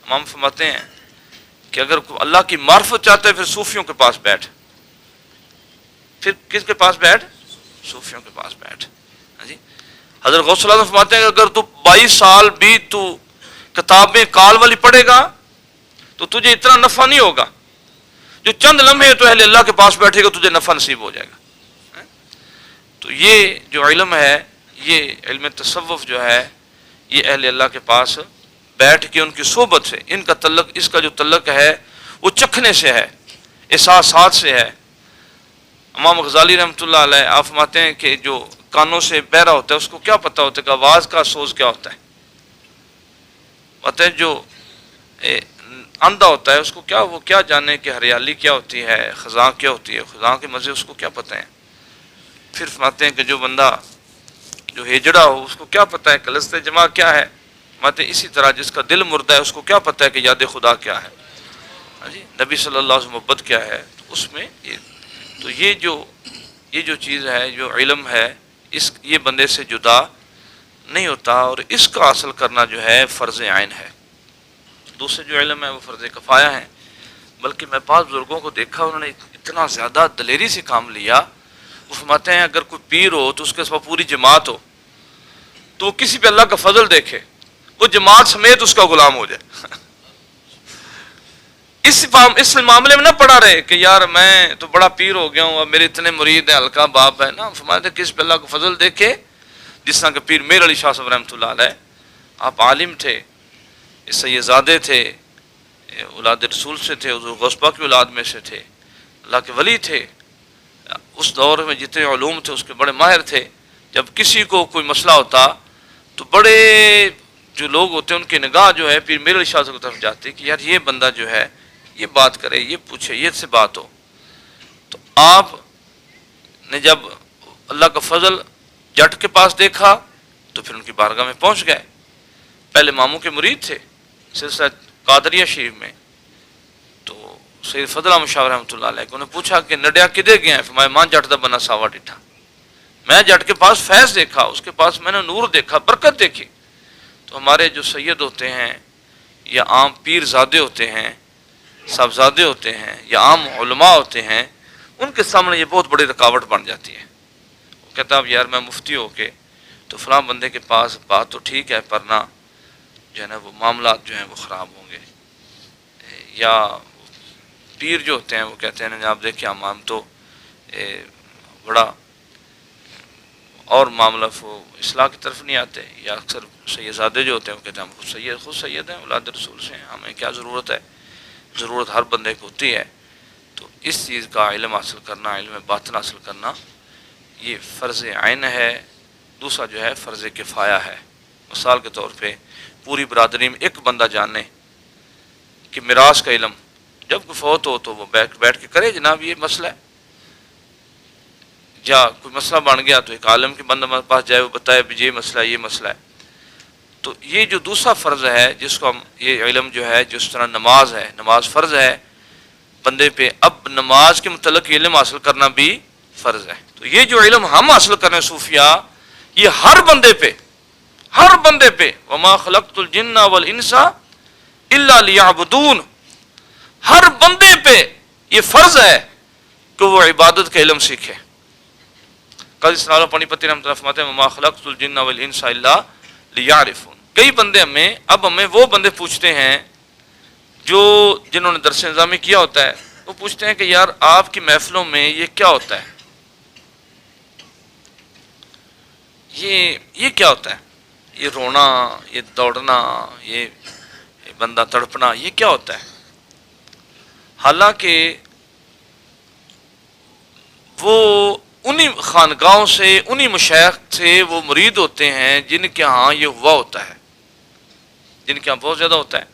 امام فرماتے ہیں کہ اگر اللہ کی معرفت چاہتے ہیں پھر صوفیوں کے پاس بیٹھ. پھر کس کے پاس بیٹھ؟ صوفیوں کے پاس بیٹھ. جی حضرت غوث اللہ فرماتے ہیں کہ اگر تو 22 سال بھی تو کتابیں کال والی پڑھے گا تو تجھے اتنا نفع نہیں ہوگا جو چند لمحے تو اہل اللہ کے پاس بیٹھے گا تجھے نفع نصیب ہو جائے گا. تو یہ جو علم ہے، یہ علم تصوف جو ہے، یہ اہل اللہ کے پاس بیٹھ کے ان کی صحبت سے، ان کا تعلق، اس کا جو تعلق ہے وہ چکھنے سے ہے، احساسات سے ہے. امام غزالی رحمۃ اللہ علیہ آپ فرماتے ہیں کہ جو کانوں سے بہرا ہوتا ہے اس کو کیا پتہ ہوتا ہے کہ آواز کا سوز کیا ہوتا ہے. جو اندھا ہوتا ہے اس کو کیا، وہ کیا جانے کہ ہریالی کیا ہوتی ہے، خزاں کیا ہوتی ہے، خزاں کے مزے اس کو کیا پتہ ہیں. پھر فرماتے ہیں کہ جو بندہ جو ہجڑا ہو اس کو کیا پتہ ہے کہ لذت جماع کیا ہے. فرماتے ہیں اسی طرح جس کا دل مردہ ہے اس کو کیا پتہ ہے کہ یاد خدا کیا ہے. جی نبی صلی اللہ علیہ وسلم محبت کیا ہے. تو اس میں تو یہ جو چیز ہے، جو علم ہے، یہ بندے سے جدا نہیں ہوتا، اور اس کا حاصل کرنا جو ہے فرض عین ہے. دوسرے جو علم ہے وہ فرض کفایہ ہیں. بلکہ میں بعض بزرگوں کو دیکھا انہوں نے اتنا زیادہ دلیری سے کام لیا. وہ فرماتے ہیں اگر کوئی پیر ہو تو اس کے ساتھ پوری جماعت ہو تو وہ کسی پہ اللہ کا فضل دیکھے، وہ جماعت سمیت اس کا غلام ہو جائے. اس معاملے میں نہ پڑا رہے کہ یار میں تو بڑا پیر ہو گیا ہوں، اب میرے اتنے مرید ہیں، ہلکا باپ ہے نا. فرماتے ہیں کس پہ اللہ کا فضل دیکھے. جس طرح کہ پیر میر علی شاہ صاحب رحمۃ اللہ علیہ، آپ عالم تھے، سیدزادے تھے، اولاد رسول سے تھے، حضور غوث پاک کی اولاد میں سے تھے، اللہ کے ولی تھے. اس دور میں جتنے علوم تھے اس کے بڑے ماہر تھے. جب کسی کو کوئی مسئلہ ہوتا تو بڑے جو لوگ ہوتے ہیں ان کی نگاہ جو ہے پیر میر علی شاہ صاحب کی طرف جاتی کہ یار یہ بندہ جو ہے یہ بات کرے، یہ پوچھے، یہ سے بات ہو. تو آپ نے جب اللہ کا فضل جٹ کے پاس دیکھا تو پھر ان کی بارگاہ میں پہنچ گئے. پہلے ماموں کے مرید تھے سلسلہ قادریہ شریف میں. تو سید فضل احمد شاہ رحمۃ اللہ علیہ کو انہوں نے پوچھا کہ نڈیا کدے گئے ہیں؟ فرمایا ماں جٹ دا بنا ساوا ڈٹھا. میں جٹ کے پاس فیض دیکھا، اس کے پاس میں نے نور دیکھا، برکت دیکھی. تو ہمارے جو سید ہوتے ہیں یا عام پیر زادے ہوتے ہیں، صاحبزادے ہوتے ہیں یا عام علماء ہوتے ہیں، ان کے سامنے یہ بہت بڑی رکاوٹ بن جاتی ہے. وہ کہتا اب یار میں مفتی ہو کے تو فلاں بندے کے پاس بات تو ٹھیک ہے پر نہ جو ہے نا وہ معاملات جو ہیں وہ خراب ہوں گے. یا پیر جو ہوتے ہیں وہ کہتے ہیں آپ دیکھیں ہم تو بڑا اور معاملہ وہ اصلاح کی طرف نہیں آتے. یا اکثر سیدزادے جو ہوتے ہیں وہ کہتے ہیں ہم خود سید ہیں، اولاد رسول سے ہیں، ہمیں کیا ضرورت ہے. ضرورت ہر بندے کو ہوتی ہے. تو اس چیز کا علم حاصل کرنا، علم باطن حاصل کرنا، یہ فرض عین ہے. دوسرا جو ہے فرض کفایہ ہے. مثال کے طور پہ پوری برادری میں ایک بندہ جانے کہ میراث کا علم، جب کوئی فوت ہو تو وہ بیٹھ کے کرے جناب یہ مسئلہ ہے. یا کوئی مسئلہ بن گیا تو ایک عالم کے بندہ ہمارے پاس جائے، وہ بتائے یہ مسئلہ ہے، یہ مسئلہ ہے. تو یہ جو دوسرا فرض ہے جس کو ہم یہ علم جو ہے، جس طرح نماز ہے، نماز فرض ہے بندے پہ، اب نماز کے متعلق علم حاصل کرنا بھی فرض ہے. تو یہ جو علم ہم حاصل کرنے صوفیاء، یہ ہر بندے پہ وما خلقت الجن والانس الا لیعبدون، ہر بندے پہ یہ فرض ہے کہ وہ عبادت کا علم سیکھے. قاضی ثناءاللہ پانی پتی رحمۃ اللہ فرماتے ہیں وما خلقت الجن والانس الا لیعرفون. کئی بندے ہمیں وہ بندے پوچھتے ہیں جنہوں نے درس نظامی کیا ہوتا ہے، وہ پوچھتے ہیں کہ یار آپ کی محفلوں میں یہ کیا ہوتا ہے، یہ کیا ہوتا ہے، یہ رونا، یہ دوڑنا، یہ بندہ تڑپنا، یہ کیا ہوتا ہے. حالانکہ وہ انہی خانقاہوں سے، انہی مشائخ سے وہ مرید ہوتے ہیں جن کے ہاں یہ ہوا ہوتا ہے، جن کے ہاں بہت زیادہ ہوتا ہے.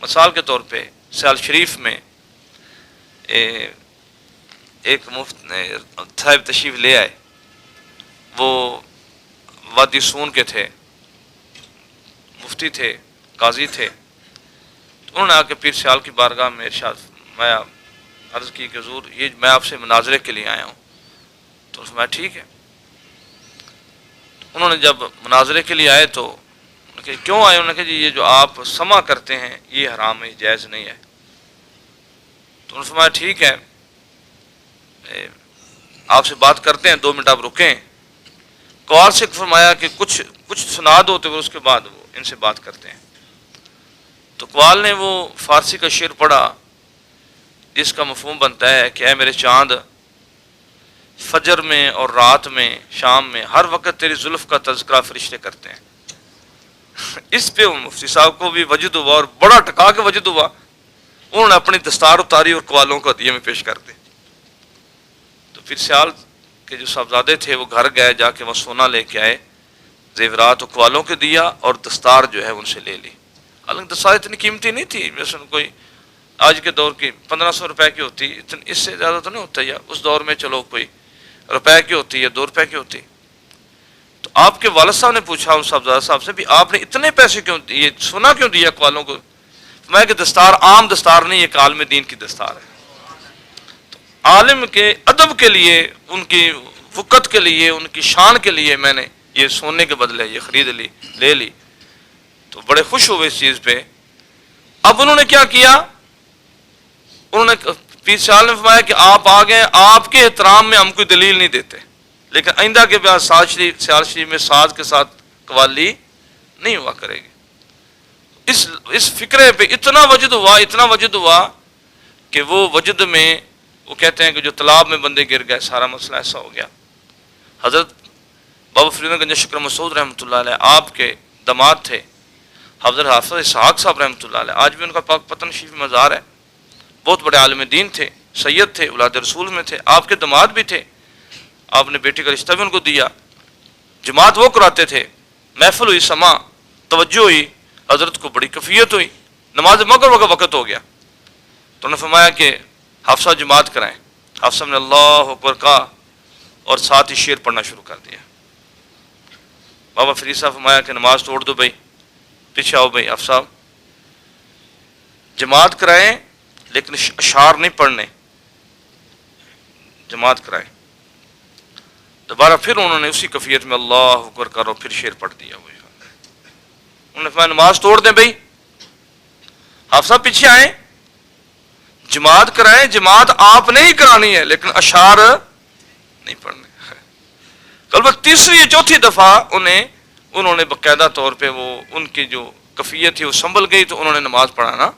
مثال کے طور پہ سیال شریف میں ایک مفت صاحب تشریف لے آئے، وہ وادی سون کے تھے، مفتی تھے، قاضی تھے. تو انہوں نے آ کے پیر سیال کی بارگاہ میں ارشاد میں عرض کی کہ حضور یہ میں آپ سے مناظرے کے لیے آیا ہوں. تو میں ٹھیک ہے. انہوں نے جب مناظرے کے لیے آئے تو کہ کیوں آئے؟ انہوں نے کہا جی یہ جو آپ سما کرتے ہیں یہ حرام ہے، جائز نہیں ہے۔ تو انہوں نے فرمایا ٹھیک ہے، آپ سے بات کرتے ہیں، 2 منٹ آپ رکیں۔ قوال سے فرمایا کہ کچھ سنا دو، تو اس کے بعد وہ ان سے بات کرتے ہیں۔ تو قوال نے وہ فارسی کا شعر پڑھا جس کا مفہوم بنتا ہے کہ اے میرے چاند، فجر میں اور رات میں، شام میں، ہر وقت تیری زلف کا تذکرہ فرشتے کرتے ہیں۔ اس پہ مفتی صاحب کو بھی وجد ہوا اور بڑا ٹکا کے وجد ہوا، انہوں نے اپنی دستار اتاری اور قوالوں کو ہدیے میں پیش کر دی۔ تو پھر سیال کے جو صاحبزادے تھے وہ گھر گئے، جا کے وہ سونا لے کے آئے، زیورات و قوالوں کے دیا، اور دستار جو ہے ان سے لے لی۔ حالانکہ دستار اتنی قیمتی نہیں تھی، مثلا کوئی آج کے دور کی 1500 روپے کی ہوتی، اس سے زیادہ تو نہیں ہوتا، یا اس دور میں چلو کوئی روپے کی ہوتی یا 2 روپے کی ہوتی۔ تو آپ کے والد صاحب نے پوچھا ان صاحبزادہ صاحب سے بھی آپ نے اتنے پیسے کیوں دیے، سونا کیوں دیا قوالوں کو؟ میں کہ دستار عام دستار نہیں، ایک عالم دین کی دستار ہے۔ تو عالم کے ادب کے لیے، ان کی وقت کے لیے، ان کی شان کے لیے میں نے یہ سونے کے بدلے یہ خرید لی، لے لی۔ تو بڑے خوش ہوئے اس چیز پہ۔ اب انہوں نے کیا کیا؟ انہوں نے پیر سیال نے فرمایا کہ آپ آ گئے، آپ کے احترام میں ہم کوئی دلیل نہیں دیتے، لیکن آئندہ کے بعد سیال شریف میں ساز کے ساتھ قوالی نہیں ہوا کرے گی۔ اس فکرے پہ اتنا وجد ہوا کہ وہ وجد میں وہ کہتے ہیں کہ جو تالاب میں بندے گر گئے، سارا مسئلہ ایسا ہو گیا۔ حضرت بابا فرید گنج شکر مسعود رحمۃ اللہ علیہ آپ کے داماد تھے حضرت حافظ اسحاق صاحب رحمۃ اللہ علیہ، آج بھی ان کا پاک پتن شریف مزار ہے۔ بہت بڑے عالم دین تھے، سید تھے، اولاد رسول میں تھے، آپ کے داماد بھی تھے۔ آپ نے بیٹی کا رشتہ بھی ان کو دیا، جماعت وہ کراتے تھے، محفل ہوئی، سما توجہ ہوئی، حضرت کو بڑی کفیت ہوئی، نماز مغرب کا وقت ہو گیا تو انہوں نے فرمایا کہ حافظ جماعت کرائیں۔ حافظ نے اللہ اکبر کہا اور ساتھ ہی شعر پڑھنا شروع کر دیا۔ بابا فرید صاحب فرمایا کہ نماز توڑ دو بھائی، پیچھے آؤ بھائی، حافظ صاحب جماعت کرائیں لیکن اشعار نہیں پڑھنے، جماعت کرائیں۔ دوبارہ پھر انہوں نے اسی کفیت میں اللہ اکبر کرو، پھر شعر پڑھ دیا۔ انہوں نے فرمایا نماز توڑ دیں بھائی، حافظ صاحب پیچھے آئیں، جماعت کرائیں، جماعت آپ نے ہی کرانی ہے لیکن اشعار نہیں پڑھنے۔ کل وقت تیسری یا چوتھی دفعہ انہوں نے باقاعدہ طور پہ وہ ان کی جو کفیت تھی وہ سنبھل گئی تو انہوں نے نماز پڑھانا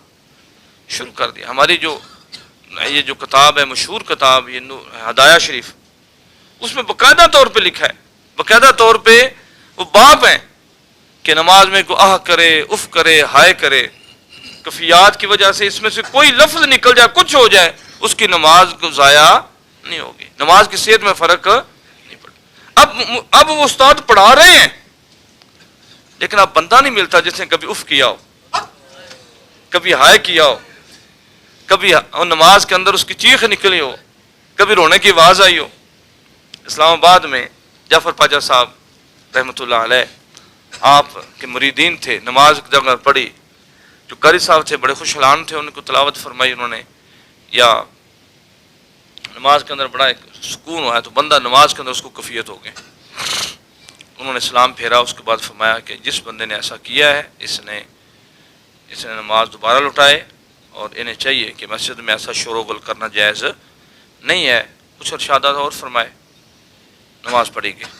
شروع کر دیا۔ ہماری یہ جو کتاب ہے، مشہور کتاب یہ ہدایہ شریف، اس میں باقاعدہ طور پہ لکھا ہے، باقاعدہ طور پہ وہ باب ہیں کہ نماز میں کوئی آہ کرے، اف کرے، ہائے کرے، کفیات کی وجہ سے اس میں سے کوئی لفظ نکل جائے، کچھ ہو جائے، اس کی نماز کو ضائع نہیں ہوگی، نماز کی صحت میں فرق نہیں پڑے۔ اب وہ استاد پڑھا رہے ہیں لیکن اب بندہ نہیں ملتا جس نے کبھی اف کیا ہو، کبھی ہائے کیا ہو، کبھی نماز کے اندر اس کی چیخ نکلی ہو، کبھی رونے کی آواز آئی ہو۔ اسلام آباد میں جعفر پاجا صاحب رحمۃ اللہ علیہ آپ کے مریدین تھے، نماز جب پڑھی، جو قاری صاحب تھے بڑے خوش حلان تھے، ان کو تلاوت فرمائی انہوں نے، یا نماز کے اندر بڑا ایک سکون ہوا ہے تو بندہ نماز کے اندر اس کو کفیت ہو گئے۔ انہوں نے سلام پھیرا، اس کے بعد فرمایا کہ جس بندے نے ایسا کیا ہے اس نے نماز دوبارہ لوٹائے، اور انہیں چاہیے کہ مسجد میں ایسا شور و غل کرنا جائز نہیں ہے۔ کچھ ارشادات اور فرمائے، نماز پڑھی گئی۔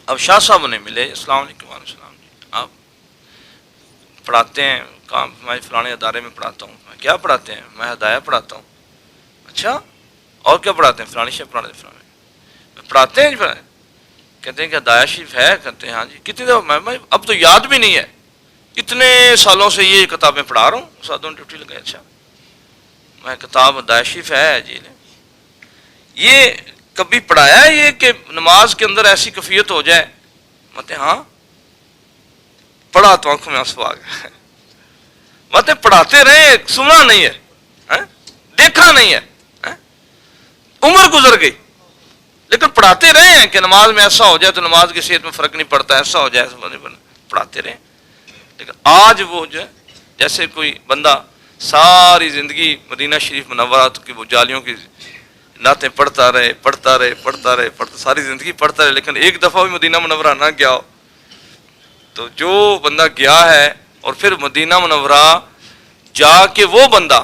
اب شاہ صاحب نے ملے، السلام علیکم وعلیکم السلام، جی آپ پڑھاتے ہیں؟ کہاں؟ میں فلانے ادارے میں پڑھاتا ہوں۔ کیا پڑھاتے ہیں؟ میں ہدایہ پڑھاتا ہوں۔ اچھا، اور کیا پڑھاتے ہیں؟ فلانی شیف پڑھاتے ہیں، پڑھاتے ہیں؟ کہتے ہیں کہ ہدایہ شریف ہے؟ کہتے ہیں ہاں جی۔ کتنی دفعہ؟ میں اب تو یاد بھی نہیں ہے، اتنے سالوں سے یہ کتابیں پڑھا رہا ہوں، استادوں نے ڈیوٹی لگائی۔ اچھا، میں کتاب ہدایہ شریف ہے جی، یہ کبھی پڑھایا ہے یہ کہ نماز کے اندر ایسی کفیت ہو جائے؟ مت ہاں پڑھا تو آنکھوں میں آنسو آ گئے۔ مت پڑھاتے رہے، سنا نہیں ہے، دیکھا نہیں ہے، عمر گزر گئی، لیکن پڑھاتے رہے ہیں کہ نماز میں ایسا ہو جائے تو نماز کی صحت میں فرق نہیں پڑتا، ایسا ہو جائے پڑھاتے رہے۔ لیکن آج وہ جو ہے جیسے کوئی بندہ ساری زندگی مدینہ شریف منورات کی وہ جالیوں کی نعتیں پڑھتا رہے، ساری زندگی پڑھتا رہے، لیکن ایک دفعہ بھی مدینہ منورہ نہ گیا ہو تو جو بندہ گیا ہے اور پھر مدینہ منورہ جا کے وہ بندہ،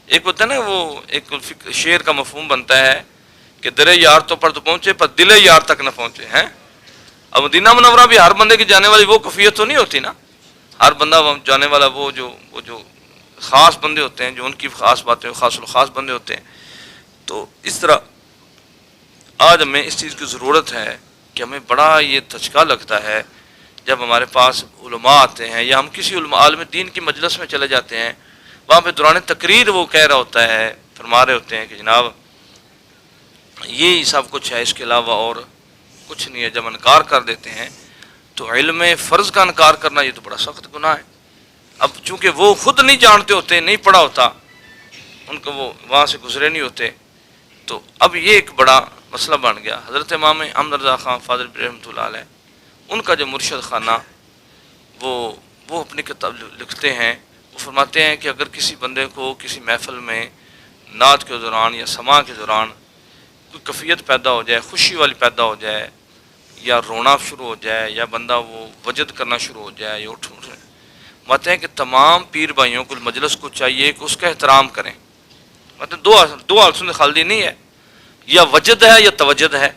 ایک ہوتا ہے نا وہ ایک شعر کا مفہوم بنتا ہے کہ درے یار تو پر تو پہنچے پر دل یار تک نہ پہنچے ہیں. اب مدینہ منورہ بھی ہر بندے کی جانے والی وہ کیفیت تو نہیں ہوتی نا. ہر بندہ جانے والا وہ جو خاص بندے ہوتے ہیں، جو ان کی خاص باتیں خاص الخاص بندے ہوتے ہیں. تو اس طرح آج ہمیں اس چیز کی ضرورت ہے کہ ہمیں بڑا یہ دھچکا لگتا ہے جب ہمارے پاس علماء آتے ہیں یا ہم کسی عالم دین کی مجلس میں چلے جاتے ہیں، وہاں پہ دوران تقریر وہ کہہ رہا ہوتا ہے، فرما رہے ہوتے ہیں کہ جناب یہ سب کچھ ہے، اس کے علاوہ اور کچھ نہیں ہے. جب انکار کر دیتے ہیں تو علم فرض کا انکار کرنا یہ تو بڑا سخت گناہ ہے. اب چونکہ وہ خود نہیں جانتے ہوتے، نہیں پڑھا ہوتا، ان کو وہ وہاں سے گزرے نہیں ہوتے، تو اب یہ ایک بڑا مسئلہ بن گیا. حضرت امام احمد رضا خان فاضل رحمۃ اللہ علیہ، ان کا جو مرشد خانہ، وہ اپنی کتاب لکھتے ہیں، وہ فرماتے ہیں کہ اگر کسی بندے کو کسی محفل میں نعت کے دوران یا سماع کے دوران کوئی کیفیت پیدا ہو جائے، خوشی والی پیدا ہو جائے، یا رونا شروع ہو جائے، یا بندہ وہ وجد کرنا شروع ہو جائے یا اٹھ ماتے ہیں کہ تمام پیر بھائیوں کو مجلس کو چاہیے کہ اس کا احترام کریں. مطلب دو حالتوں خالی نہیں ہے، یا وجد ہے یا توجد ہے.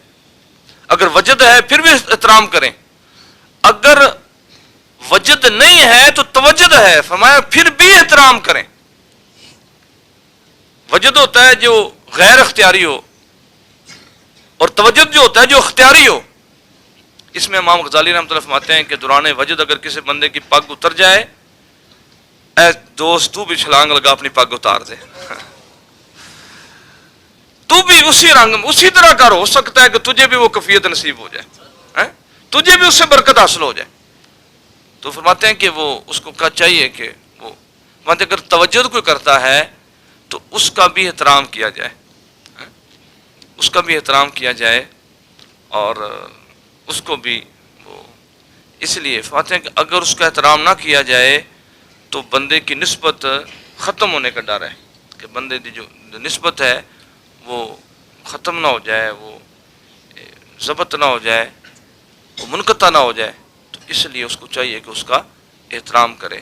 اگر وجد ہے پھر بھی احترام کریں، اگر وجد نہیں ہے تو توجد ہے، فرمایا پھر بھی احترام کریں. وجد ہوتا ہے جو غیر اختیاری ہو، اور توجد جو ہوتا ہے جو اختیاری ہو. اس میں امام غزالی رحمۃ اللہ فرماتے ہیں کہ دوران وجد اگر کسی بندے کی پگ اتر جائے، اے دوست تو بھی چھلانگ لگا اپنی پگ اتار دے، تو بھی اسی رنگ اسی طرح کر. ہو سکتا ہے کہ تجھے بھی وہ کیفیت نصیب ہو جائے، تجھے بھی اس سے برکت حاصل ہو جائے. تو فرماتے ہیں کہ وہ اس کو چاہیے کہ وہ فرماتے اگر توجد کوئی کرتا ہے تو اس کا بھی احترام کیا جائے، اس کا بھی احترام کیا جائے. اور اس کو بھی وہ اس لیے فرماتے ہیں کہ اگر اس کا احترام نہ کیا جائے تو بندے کی نسبت ختم ہونے کا ڈر ہے، کہ بندے کی جو نسبت ہے وہ ختم نہ ہو جائے، وہ ضبط نہ ہو جائے، وہ منقطع نہ ہو جائے. تو اس لیے اس کو چاہیے کہ اس کا احترام کرے.